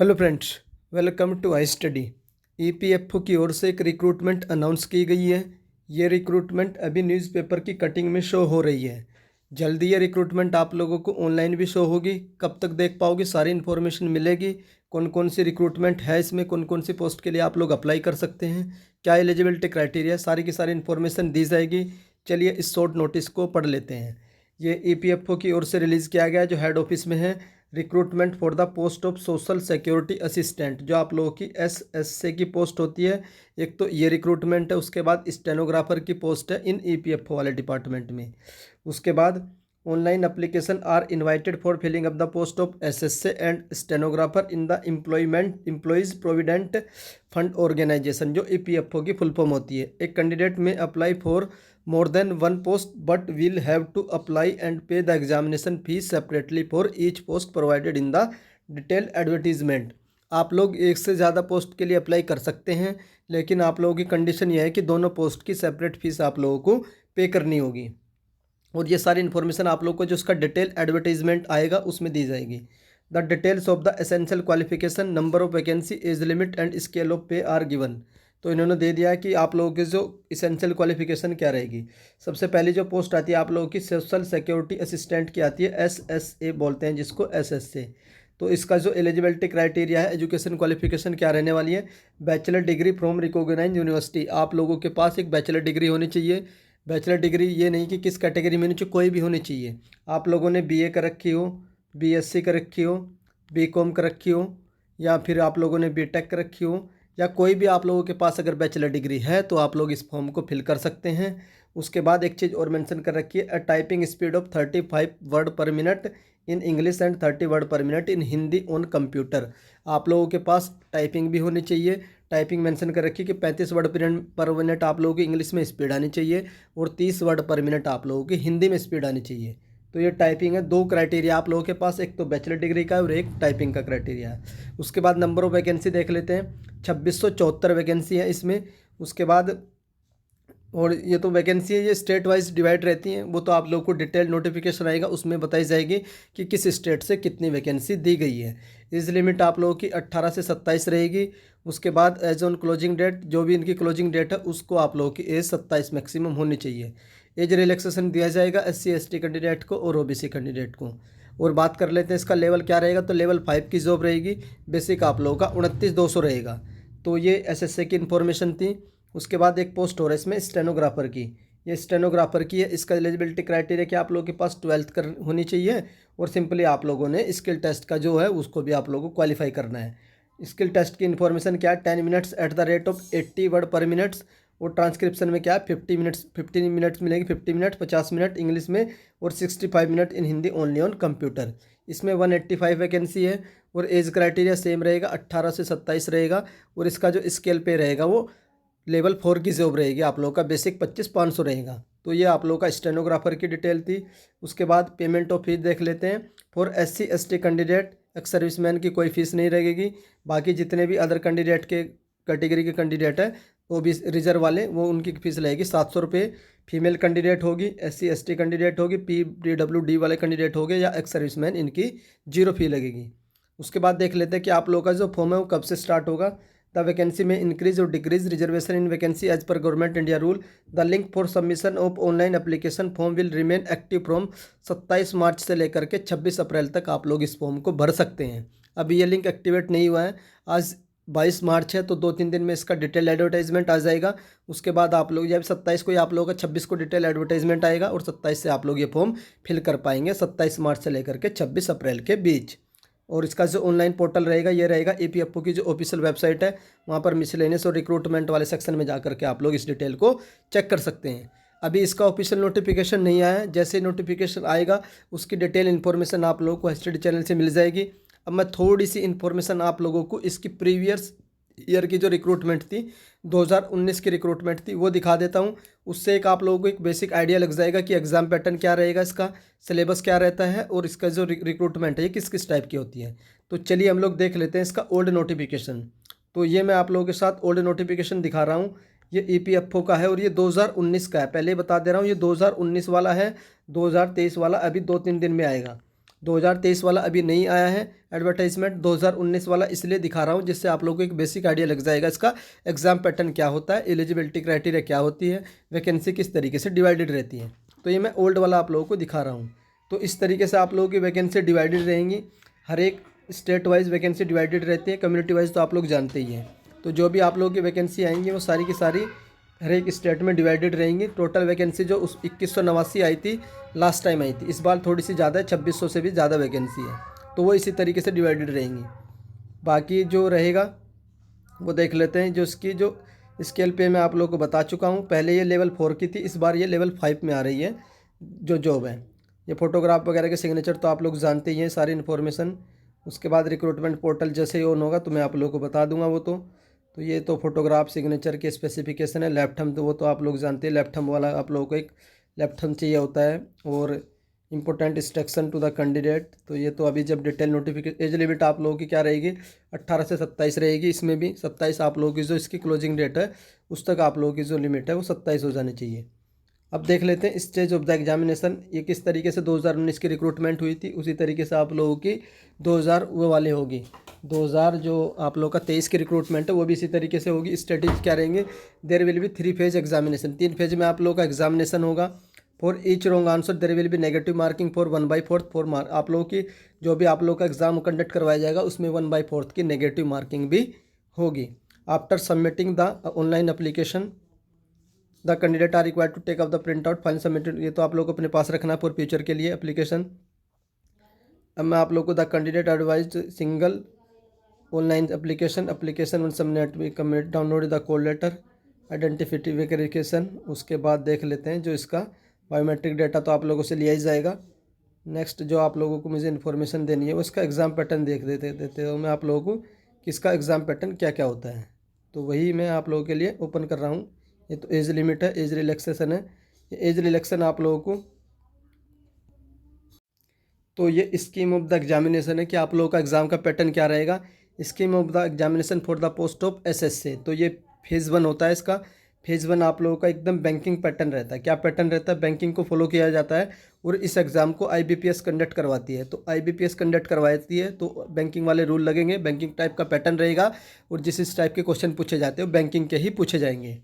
Hello friends, welcome to I study. EPFO की ओर से एक रिक्रूटमेंट अनाउंस की गई है। ये रिक्रूटमेंट अभी न्यूज़पेपर की कटिंग में शो हो रही है। जल्दी ये रिक्रूटमेंट आप लोगों को ऑनलाइन भी शो होगी। कब तक देख पाओगे, सारी इन्फॉर्मेशन मिलेगी। कौन कौन सी रिक्रूटमेंट है इसमें, कौन कौन सी पोस्ट के लिए आप लोग अप्लाई कर सकते हैं, क्या एलिजिबिलिटी क्राइटेरिया, सारी की सारी इन्फॉर्मेशन दी जाएगी। चलिए इस शॉर्ट नोटिस को पढ़ लेते हैं। ये ईपीएफओ की ओर से रिलीज़ किया गया है, जो हेड ऑफिस में है। Recruitment for the post of social security assistant, जो आप लोगों की एसएससी की पोस्ट होती है। एक तो ये रिक्रूटमेंट है, उसके बाद स्टेनोग्राफर की पोस्ट है इन ईपीएफओ वाले डिपार्टमेंट में। उसके बाद online application are invited for filling up the post of SSC and stenographer in the employees provident fund organisation, जो ईपीएफओ की फुल फॉर्म होती है। एक कैंडिडेट में apply for more than one post but will have to apply and pay the examination fees separately for each post provided in the detailed advertisement। आप लोग एक से ज़्यादा पोस्ट के लिए अप्लाई कर सकते हैं, लेकिन आप लोगों की कंडीशन यह है कि दोनों पोस्ट की सेपरेट फीस आप लोगों को पे करनी होगी। और ये सारी इन्फॉर्मेशन आप लोगों को जो उसका डिटेल एडवर्टाइजमेंट आएगा उसमें दी जाएगी। The details of the essential qualification, number of vacancy, age limit and scale of पे आर गिवन। तो इन्होंने दे दिया कि आप लोगों की जो इसेंशियल क्वालिफिकेशन क्या रहेगी। सबसे पहली जो पोस्ट आती है आप लोगों की सोशल सिक्योरिटी असिस्टेंट की आती है, एसएसए बोलते हैं जिसको, एसएसए। तो इसका जो एलिजिबिलिटी क्राइटेरिया है, एजुकेशन क्वालिफिकेशन क्या रहने वाली है, bachelor degree from recognised university. आप लोगों के पास एक बैचलर डिग्री होनी चाहिए। बैचलर डिग्री ये नहीं कि किस कैटेगरी में होनी चाहिए, कोई भी होनी चाहिए। आप लोगों ने बीए कर रखी हो, बीएससी कर रखी हो, बीकॉम कर रखी हो, या फिर आप लोगों ने बीटेक कर रखी हो, या कोई भी आप लोगों के पास अगर बैचलर डिग्री है तो आप लोग इस फॉर्म को फिल कर सकते हैं। उसके बाद एक चीज़ और मेंशन कर रखी है, अ टाइपिंग स्पीड ऑफ 35 वर्ड पर minute in English and 30 word पर minute in Hindi on computer. आप लोगों के पास टाइपिंग भी होनी चाहिए। टाइपिंग मेंशन कर रखी है कि 35 वर्ड पर मिनट आप लोगों की इंग्लिश में स्पीड आनी चाहिए और 30 वर्ड पर मिनट आप लोगों की हिंदी में स्पीड आनी चाहिए। तो ये टाइपिंग है। दो क्राइटेरिया आप लोगों के पास, एक तो बैचलर डिग्री का और एक टाइपिंग का क्राइटेरिया है। उसके बाद नंबर ऑफ वैकेंसी देख लेते हैं, 2674 वैकेंसी है इसमें। उसके बाद और ये तो वैकेंसी है, ये स्टेट वाइज डिवाइड रहती हैं, वो तो आप लोगों को डिटेल नोटिफिकेशन आएगा उसमें बताई जाएगी कि किस स्टेट से कितनी वैकेंसी दी गई है। एज लिमिट आप लोगों की 18 से 27 रहेगी। उसके बाद एज ऑन क्लोजिंग डेट, जो भी इनकी क्लोजिंग डेट है उसको आप लोगों की एज 27 मैक्सिमम होनी चाहिए। एज रिलैक्सेशन दिया जाएगा एससी एसटी कैंडिडेट को और ओबीसी कैंडिडेट को। और बात कर लेते हैं इसका लेवल क्या रहेगा, तो लेवल 5 की जॉब रहेगी। बेसिक आप लोगों का 29,200 रहेगा। तो ये एसएससी की इन्फॉर्मेशन थी। उसके बाद एक पोस्ट हो रहा है इसमें स्टेनोग्राफर की, ये स्टेनोग्राफर की है। इसका एलिजिबिलिटी क्राइटेरिया कि आप लोगों के पास 12th कर होनी चाहिए और सिंपली आप लोगों ने स्किल टेस्ट का जो है उसको भी आप लोगों को क्वालिफाई करना है। स्किल टेस्ट की इन्फॉर्मेशन क्या है, 10 minutes at the rate of 80 word पर मिनट्स। और ट्रांसक्रिप्शन में क्या है, 15 मिनट्स मिलेंगे, 50 मिनट, 50 मिनट इंग्लिश में और 65 minute in Hindi only on computer. इसमें 185 वैकेंसी है और एज क्राइटेरिया सेम रहेगा, 18 से 27 रहेगा। और इसका जो स्केल पे रहेगा वो लेवल 4 की जॉब रहेगी। आप लोगों का बेसिक 25,500 रहेगा। तो ये आप लोगों का स्टेनोग्राफर की डिटेल थी। उसके बाद पेमेंट ऑफ फीस देख लेते हैं। For SC ST candidate, ex serviceman की कोई फीस नहीं रहेगी। बाकी जितने भी अदर कैंडिडेट के कैटेगरी के कैंडिडेट है वो भी रिजर्व वाले, वो उनकी फीस लगेगी 700 रुपये। फीमेल कैंडिडेट होगी, एससी एसटी कैंडिडेट होगी, PWD वाले कैंडिडेट हो गए या एक्स सर्विसमैन, इनकी 0 फी लगेगी। उसके बाद देख लेते हैं कि आप लोगों का जो फॉर्म है वो कब से स्टार्ट होगा। द वैकेंसी में इंक्रीज और decrease reservation in vacancy as पर government India rule. The link for submission of online application form will remain active from 27 March से लेकर के 26 अप्रैल तक आप लोग इस फॉर्म को भर सकते हैं। अभी ये लिंक एक्टिवेट नहीं हुआ है। आज 22 मार्च है, तो 2-3 दिन में इसका डिटेल एडवर्टाइजमेंट आ जाएगा। उसके बाद आप लोग जब 27 को, आप लोगों का 26 को डिटेल एडवर्टाइजमेंट आएगा और 27 से आप लोग ये फॉर्म फिल कर पाएंगे, 27 मार्च से लेकर के 26 अप्रैल के बीच। और इसका जो ऑनलाइन पोर्टल रहेगा ये रहेगा ईपीएफओ की जो ऑफिशियल वेबसाइट है, वहाँ पर मिसलेनियस और रिक्रूटमेंट वाले सेक्शन में जाकर के आप लोग इस डिटेल को चेक कर सकते हैं। अभी इसका ऑफिशियल नोटिफिकेशन नहीं आया है, जैसे नोटिफिकेशन आएगा उसकी डिटेल इन्फॉर्मेशन आप लोगों को स्टडी चैनल से मिल जाएगी। अब मैं थोड़ी सी इन्फॉर्मेशन आप लोगों को इसकी प्रीवियस ईयर की जो रिक्रूटमेंट थी, 2019 की रिक्रूटमेंट थी, वो दिखा देता हूँ। उससे एक आप लोगों को एक बेसिक आइडिया लग जाएगा कि एग्ज़ाम पैटर्न क्या रहेगा, इसका सिलेबस क्या रहता है और इसका जो रिक्रूटमेंट है ये किस किस टाइप की होती है। तो चलिए हम लोग देख लेते हैं इसका ओल्ड नोटिफिकेशन। तो ये मैं आप लोगों के साथ ओल्ड नोटिफिकेशन दिखा रहा हूँ। ये ईपीएफओ का है और ये 2019 का है। पहले बता दे रहा हूँ ये 2019 वाला है, 2023 वाला अभी 2-3 दिन में आएगा। 2023 वाला अभी नहीं आया है एडवर्टाइजमेंट, 2019 वाला इसलिए दिखा रहा हूँ जिससे आप लोगों को एक बेसिक आइडिया लग जाएगा इसका एग्ज़ाम पैटर्न क्या होता है, एलिजिबिलिटी क्राइटेरिया क्या होती है, वैकेंसी किस तरीके से डिवाइडेड रहती है। तो ये मैं ओल्ड वाला आप लोगों को दिखा रहा हूँ। तो इस तरीके से आप लोगों की वैकेंसी डिवाइडेड रहेंगी, हर एक स्टेट वाइज वैकेंसी डिवाइडेड रहती है, कम्युनिटी वाइज तो आप लोग जानते ही हैं। तो जो भी आप लोगों की वैकेंसी आएंगी वो सारी की सारी हर एक स्टेट में डिवाइडेड रहेंगी। टोटल वैकेंसी जो उस 2189 आई थी लास्ट टाइम आई थी, इस बार थोड़ी सी ज़्यादा है, 2600 से भी ज़्यादा वैकेंसी है, तो वो इसी तरीके से डिवाइडेड रहेंगी। बाकी जो रहेगा वो देख लेते हैं। जो इसकी जो स्केल पे मैं आप लोगों को बता चुका हूँ, पहले ये लेवल 4 की थी, इस बार ये लेवल 5 में आ रही है जो जॉब है। ये फ़ोटोग्राफ वगैरह के सिग्नेचर तो आप लोग जानते ही हैं सारी इन्फॉर्मेशन। उसके बाद रिक्रूटमेंट पोर्टल जैसे ही ऑन होगा तो मैं आप लोगों को बता दूंगा वो तो ये तो फोटोग्राफ सिग्नेचर के स्पेसिफिकेशन है। लेफ्ट थंब तो वो तो आप लोग जानते हैं, लेफ्ट थंब वाला आप लोगों को एक लेफ्ट थंब चाहिए होता है। और important instruction to the candidate, तो ये तो अभी जब डिटेल नोटिफिकेशन। एज लिमिट आप लोगों की क्या रहेगी, 18 से 27 रहेगी। इसमें भी 27 आप लोगों की जो इसकी क्लोजिंग डेट है उस तक आप लोगों की जो लिमिट है वो 27 हो जानी चाहिए। अब देख लेते हैं स्टेज ऑफ द एग्जामिनेशन, ये किस तरीके से 2019 की रिक्रूटमेंट हुई थी उसी तरीके से आप लोगों की 2000 वो वाले होगी। 2000 जो आप लोगों का 23 की रिक्रूटमेंट है वो भी इसी तरीके से होगी। स्ट्रेटेजी क्या रहेंगे, there will be 3 phase examination, 3 phase में आप लोगों का एग्जामिनेशन होगा। For each wrong answer there will be negative marking for 1/4 4 mark. आप लोगों की जो भी आप लोगों का एग्जाम कंडक्ट करवाया जाएगा उसमें 1/4 की नेगेटिव मार्किंग भी होगी। After submitting the online application the candidate are required to take off the print out final submitted, ये तो आप लोग को अपने पास रखना फॉर फ्यूचर के लिए एप्लीकेशन। अब मैं आप लोग को the candidate advise single online application one submit we commit download the call letter identity verification. उसके बाद देख लेते हैं जो इसका बायोमेट्रिक डेटा तो आप लोगों से लिया ही जाएगा। नेक्स्ट जो आप लोगों को मुझे इन्फॉर्मेशन देनी है उसका एग्ज़ाम पैटर्न देते हो मैं आप लोगों को किसका एग्ज़ाम पैटर्न क्या क्या होता है, तो वही मैं आप लोगों के लिए ओपन कर रहा हूँ। ये तो एज लिमिट है, एज रिलैक्सेशन है। ये एज रिलैक्सेशन आप लोगों को, तो ये स्कीम ऑफ द एग्जामिनेशन है कि आप लोगों का एग्ज़ाम का पैटर्न क्या रहेगा। Scheme of the examination for the post of SSC, तो ये फेज़ 1 होता है इसका। फेज़ 1 आप लोगों का एकदम बैंकिंग पैटर्न रहता है। क्या पैटर्न रहता है, बैंकिंग को फॉलो किया जाता है और इस एग्ज़ाम को आईबीपीएस कंडक्ट करवाती है। तो आईबीपीएस कंडक्ट करवाती है तो बैंकिंग वाले रूल लगेंगे, बैंकिंग टाइप का पैटर्न रहेगा और जिस टाइप के क्वेश्चन पूछे जाते हैं बैंकिंग के ही पूछे जाएंगे।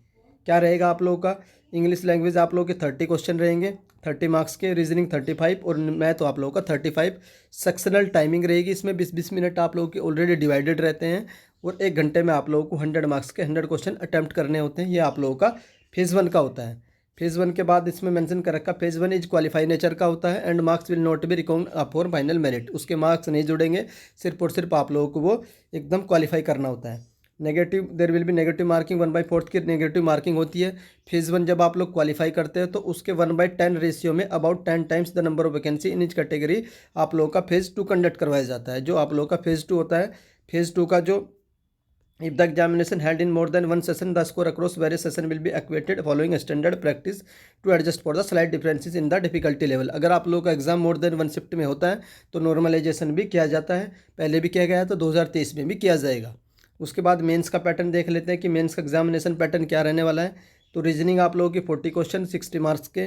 क्या रहेगा आप लोगों का, इंग्लिश लैंग्वेज आप लोगों के 30 क्वेश्चन रहेंगे 30 मार्क्स के, रीजनिंग 35 और मैथ तो आप लोगों का 35। सेक्शनल टाइमिंग रहेगी, इसमें 20-20 मिनट आप लोगों के ऑलरेडी डिवाइडेड रहते हैं और 1 घंटे में आप लोगों को 100 मार्क्स के 100 क्वेश्चन अटैम्प्ट करने होते हैं। ये आप लोगों का फेज़ 1 का होता है। फेज़ 1 के बाद इसमें मेंशन कर रखा फेज़ 1 इज क्वालिफाई नेचर का होता है and marks will not be recognised for final merit. उसके मार्क्स नहीं जुड़ेंगे, सिर्फ और सिर्फ आप लोगों को वो एकदम क्वालिफाई करना होता है। Negative there will be negative marking 1/4 की नेगेटिव मार्किंग होती है। फेज़ 1 जब आप लोग क्वालिफाई करते हैं तो उसके 1/10 रेशियो में about 10 times the number of vacancy in each category आप लोगों का फेज़ 2 कंडक्ट करवाया जाता है। जो आप लोगों का फेज़ 2 होता है, फेज़ 2 का जो if the examination held in more than 1 session the score across various session will be equated following standard practice to adjust for the slight differences in the difficulty level. अगर आप लोगों का exam मोर than 1 shift में होता है तो normalisation भी किया जाता है, पहले भी किया गया है तो 2023 में भी किया जाएगा। उसके बाद मेंस का पैटर्न देख लेते हैं कि मेंस का एग्जामिनेशन पैटर्न क्या रहने वाला है। तो रीजनिंग आप लोगों की 40 क्वेश्चन 60 मार्क्स के,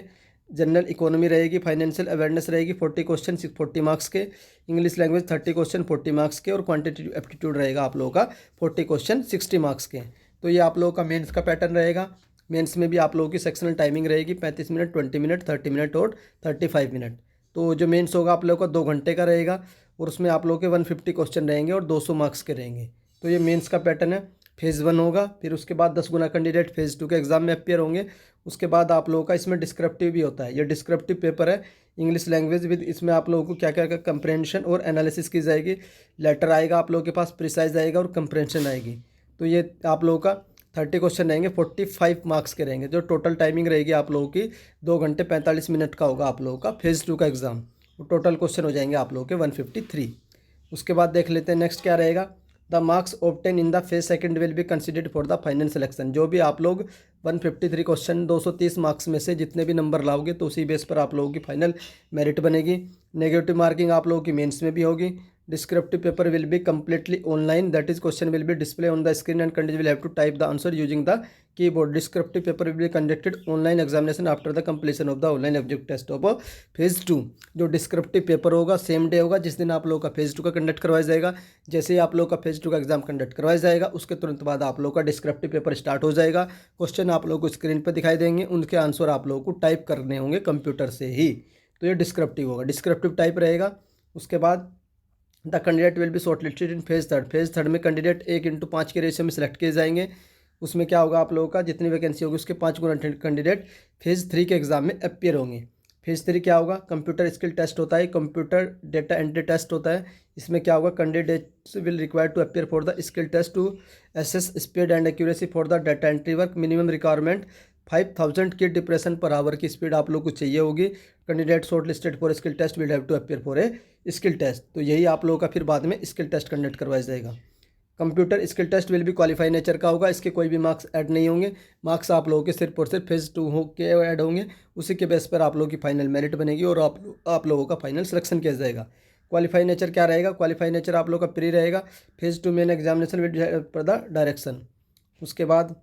जनरल इकोनॉमी रहेगी, फाइनेंशियल अवेयरनेस रहेगी 40 क्वेश्चन 40 मार्क्स के, इंग्लिश लैंग्वेज 30 क्वेश्चन 40 मार्क्स के और क्वांटिटेटिव एप्टीट्यूड रहेगा आप लोगों का 40 क्वेश्चन 60 मार्क्स के। तो ये आप लोगों का मेंस का पैटर्न रहेगा। मेंस में भी आप लोगों की सेक्शनल टाइमिंग रहेगी 35 मिनट, 20 मिनट, 30 मिनट और 35 मिनट। तो जो मेंस होगा आप लोगों का 2 घंटे का रहेगा और उसमें आप लोगों के 150 क्वेश्चन रहेंगे और 200 मार्क्स के रहेंगे। तो ये मेंस का पैटर्न है। फेज़ 1 होगा, फिर उसके बाद 10 गुना कैंडिडेट फेज़ 2 के एग्जाम में अपियर होंगे। उसके बाद आप लोगों का इसमें डिस्क्रिप्टिव भी होता है। ये डिस्क्रिप्टिव पेपर है इंग्लिश लैंग्वेज विद, इसमें आप लोगों को क्या क्या कंप्रेंशन और एनालिसिस की जाएगी। लेटर आएगा आप लोगों के पास, प्रिसाइज आएगा और कंप्रेंशन आएगी। तो ये आप लोगों का 30 क्वेश्चन रहेंगे 45 मार्क्स के रहेंगे। जो टोटल टाइमिंग रहेगी आप लोगों की 2 घंटे 45 मिनट का होगा आप लोगों का फेज़ 2 का एग्ज़ाम। टोटल क्वेश्चन हो जाएंगे आप लोगों के 153। उसके बाद देख लेते हैं नेक्स्ट क्या रहेगा। The marks obtain in the phase second will be considered for the final selection. जो भी आप लोग 153 क्वेश्चन 230 मार्क्स में से जितने भी नंबर लाओगे तो उसी बेस पर आप लोगों की फाइनल मेरिट बनेगी। नेगेटिव मार्किंग आप लोगों की मेंस में भी होगी, Descriptive paper will be completely online. That is, question will be displayed on the screen and candidates will have to type the answer using the keyboard. Descriptive paper will be conducted online examination after the completion of the online object test of phase 2. जो descriptive paper होगा same day होगा जिस दिन आप लोगों का phase 2 का conduct करवाया जाएगा। जैसे ही आप लोगों का फेज़ 2 का एग्जाम कंडक्ट करवाया जाएगा उसके तुरंत बाद आप लोगों का डिस्क्रिप्टिव पेपर स्टार्ट हो जाएगा। क्वेश्चन आप लोगों को स्क्रीन पर दिखाई देंगे, उनके आंसर आप लोगों को टाइप करने होंगे कंप्यूटर से ही। तो ये डिस्क्रिप्टिव होगा, डिस्क्रिप्टिव टाइप रहेगा। उसके बाद the candidate will be short listed in phase 3। Phase 3 में कैंडिडेट 1:5 के रेशियो में सिलेक्ट किए जाएंगे। उसमें क्या होगा, आप लोगों का जितनी वैकेंसी होगी उसके 5 गुना कैंडिडेट फेज़ 3 के एग्जाम में अपियर होंगे। फेज़ 3 क्या होगा, कंप्यूटर स्किल टेस्ट होता है, कंप्यूटर डेटा एंट्री टेस्ट होता है। इसमें क्या होगा, candidates will require to appear for the skill test to assess speed and accuracy for the data entry work. Minimum requirement 5000 की डिप्रेशन पर आवर की speed आप लोग को चाहिए होगी। Candidate short listed for skill test will have to appear for a skill test. तो यही आप लोगों का फिर बाद में स्किल टेस्ट कंडक्ट करवाया जाएगा। कंप्यूटर स्किल टेस्ट विल भी क्वालिफाई नेचर का होगा, इसके कोई भी मार्क्स ऐड नहीं होंगे। मार्क्स आप लोगों के सिर्फ और सिर्फ फेज़ 2 के ऐड होंगे, उसी के बेस पर आप लोगों की फाइनल मेरिट बनेगी और आप लोगों का फाइनल सिलेक्शन किया जाएगा। क्वालिफाई नेचर क्या रहेगा, क्वालिफाई नेचर आप लोगों का प्री रहेगा। Phase 2 main examination with for the direction. उसके बाद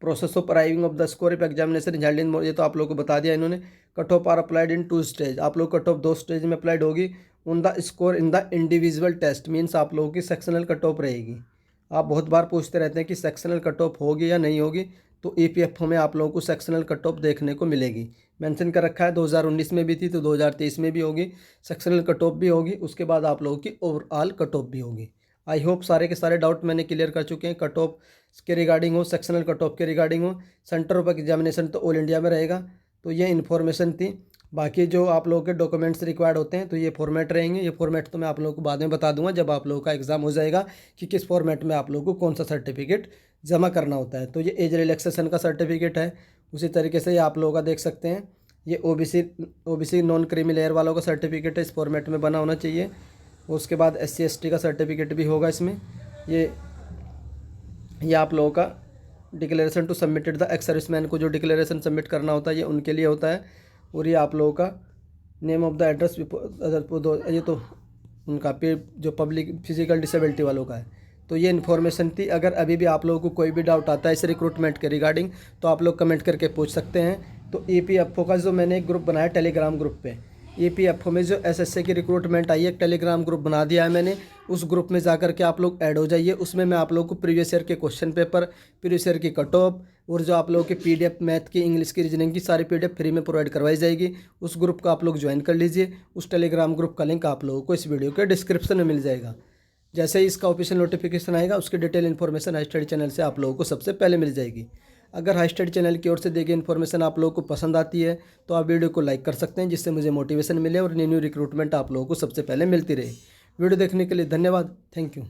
process of arriving of the score of examination held in, ये तो आप लोगों को बता दिया इन्होंने। Cut off are applied in 2 stage, आप लोग कट ऑफ 2 स्टेज में अप्लाइड होगी। On the score in the individual test means आप लोगों की सेक्शनल कट ऑफ रहेगी। आप बहुत बार पूछते रहते हैं कि सेक्शनल कट ऑफ होगी या नहीं होगी, तो EPFO में आप लोगों को सेक्शनल कट ऑफ देखने को मिलेगी। मेंशन कर रखा है 2019 में भी थी तो 2023 में भी होगी, सेक्शनल कट ऑफ भी होगी। उसके बाद आप लोगों की ओवरऑल कट ऑफ भी होगी। आई होप सारे के सारे डाउट मैंने क्लियर कर चुके हैं, कट ऑफ के रिगार्डिंग हो, सेक्शनल कट ऑफ के रिगार्डिंग हो। सेंटर ऑफ एग्जामिनेशन तो ऑल इंडिया में रहेगा। तो ये इन्फॉर्मेशन थी। बाकी जो आप लोगों के डॉक्यूमेंट्स रिक्वायर्ड होते हैं तो ये फॉर्मेट रहेंगे। ये फॉर्मेट तो मैं आप लोगों को बाद में बता दूंगा जब आप लोगों का एग्ज़ाम हो जाएगा कि किस फॉर्मेट में आप लोगों को कौन सा सर्टिफिकेट जमा करना होता है। तो ये एज रिलैक्सेशन का सर्टिफिकेट है। उसी तरीके से ये आप लोगों का देख सकते हैं, ये OBC नॉन क्रीमी लेयर वालों का सर्टिफिकेट है, इस फॉर्मेट में बना होना चाहिए। उसके बाद SC ST का सर्टिफिकेट भी होगा इसमें। ये आप लोगों का declaration to submitted the ex serviceman को जो डिक्लेरेशन सबमिट करना होता है ये उनके लिए होता है। और ये आप लोगों का नेम ऑफ द एड्रेस, ये तो उनका पे जो पब्लिक फिजिकल डिसेबिलिटी वालों का है। तो ये इन्फॉर्मेशन थी। अगर अभी भी आप लोगों को कोई भी डाउट आता है इस रिक्रूटमेंट के रिगार्डिंग तो आप लोग कमेंट करके पूछ सकते हैं। तो EPFO का जो मैंने एक ग्रुप बनाया टेलीग्राम ग्रुप पे, EPFO में जो SSA की रिक्रूटमेंट आई है टेलीग्राम ग्रुप बना दिया है मैंने। उस ग्रुप में जाकर के आप लोग ऐड हो जाइए। उसमें मैं आप लोगों को प्रीवियस ईयर के क्वेश्चन पेपर, प्रीवियस ईयर की कट ऑफ और जो आप लोगों की PDF मैथ की, इंग्लिश की, रीजनिंग की सारी PDF फ्री में प्रोवाइड करवाई जाएगी। उस ग्रुप को आप लोग ज्वाइन कर लीजिए। उस टेलीग्राम ग्रुप का लिंक आप लोगों को इस वीडियो के डिस्क्रिप्शन में मिल जाएगा। जैसे ही इसका ऑफिशियल नोटिफिकेशन आएगा उसकी detail information high study channel से आप लोगों को सबसे पहले मिल जाएगी। अगर हाई स्टडी चैनल की ओर से दी गई इन्फॉर्मेशन आप लोगों को पसंद आती है तो आप वीडियो को लाइक कर सकते हैं, जिससे मुझे मोटिवेशन मिले और न्यू रिक्रूटमेंट आप लोगों को सबसे पहले मिलती रहे। वीडियो देखने के लिए धन्यवाद। Thank you.